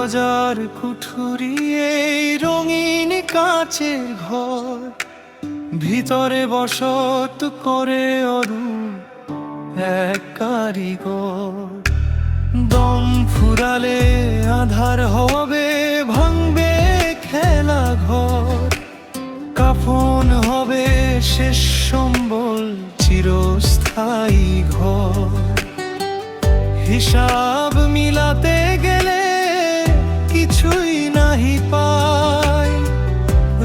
হাজার কুঠুরি এই রঙিন কাচের ঘর, ভিতরে বসত করে অরূপ এক কারিগর। দম ফুরালে আধার হবে, ভাঙবে খেলা ঘর, কাফন হবে শেষ সম্বল চিরস্থায়ী ঘর। হিসাব মিলাতে গেলে কিছুই নাহি পাই,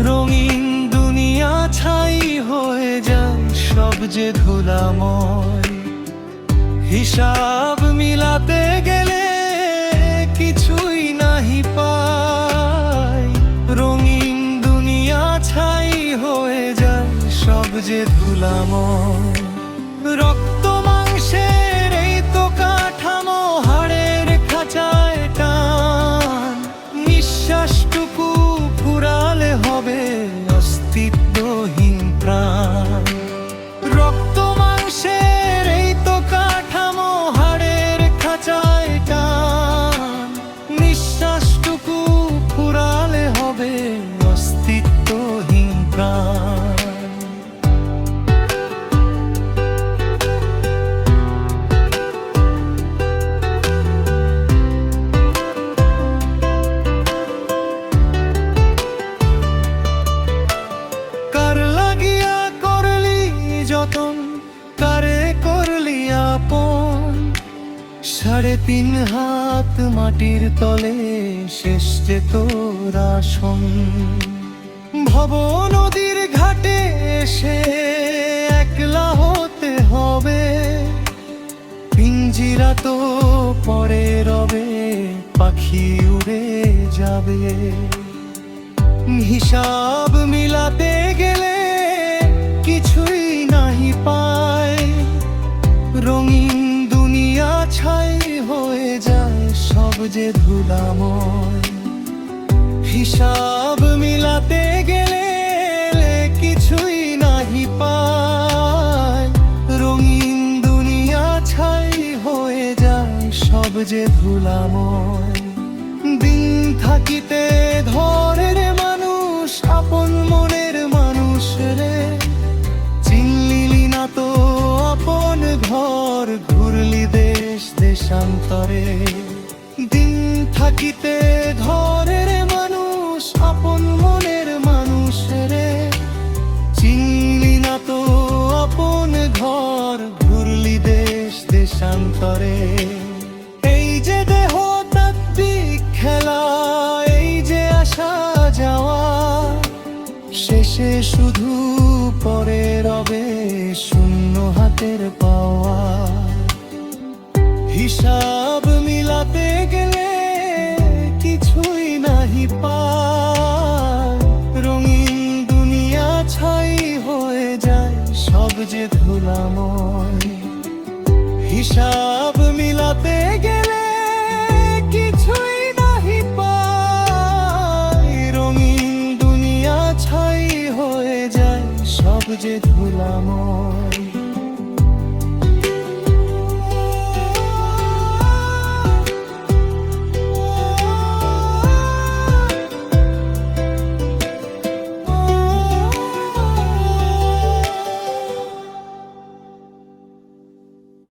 রঙিন দুনিয়া ছাই হয়ে যায় সব যে ধুলাময়। হিসাব মিলাতে গেলে কিছুই নাহি পাই, রঙিন দুনিয়া ছাই হয়ে যায় সব যে ধুলাময়। রক্ত মাংসের এই তো কাঠামো, হাড়ের খাঁচায় টান, নিঃশ্বাসটুকু ফুরালে হবে অস্তিত্বহীন প্রাণ। রক্ত মাংসের এই তো কাঠামো, হাড়ের খাঁচায় টান, নিঃশ্বাসটুকু ফুরালে হবে অস্তিত্বহীন প্রাণ। কারে করলি আপন, 3.5 হাত মাটির তলে শেষ যে তোর আসন। ভব নদীর ঘাটে এসে একলা হতে হবে, পিঞ্জিরা তো পরে রবে, পাখি উড়ে যাবে। হিসাব মিলাতে গেলে কিছুই নাহি পাই, রঙিন দুনিয়া ছাই হয়ে যায় সব যে ধুলাময়। হিসাব মিলাতে গেলে কিছুই নাহি পাই, রঙিন দুনিয়া ছাই হয়ে যায় সব যে ধুলাময়। দিন থাকিতে ধরে রে মানুষ আপন মনের মানুষ রে, চিনলি না তো আপন ঘর, ঘুরলি দেশ দেশান্তরে। দিন থাকিতে ধরে রে মানুষ আপন মনের মানুষ রে, চিনলি না তো আপন ঘর, ঘুরলি দেশ দেশান্তরে। এই যে দেহ তাত্ত্বিক খেলা, এই যে আসা যাওয়া, শেষে শুধু পরে রবে শূন্য হাতের পাওয়া। হিসাব মিলাতে গেলে কিছুই নাহি পাই, রঙিন দুনিয়া ছাই হয়ে যায় সব যে ধুলাময়। হিসাব মিলাতে গেলে কিছুই নাহি পাই, রঙিন দুনিয়া ছাই হয়ে যায় সব যে ধুলাময়।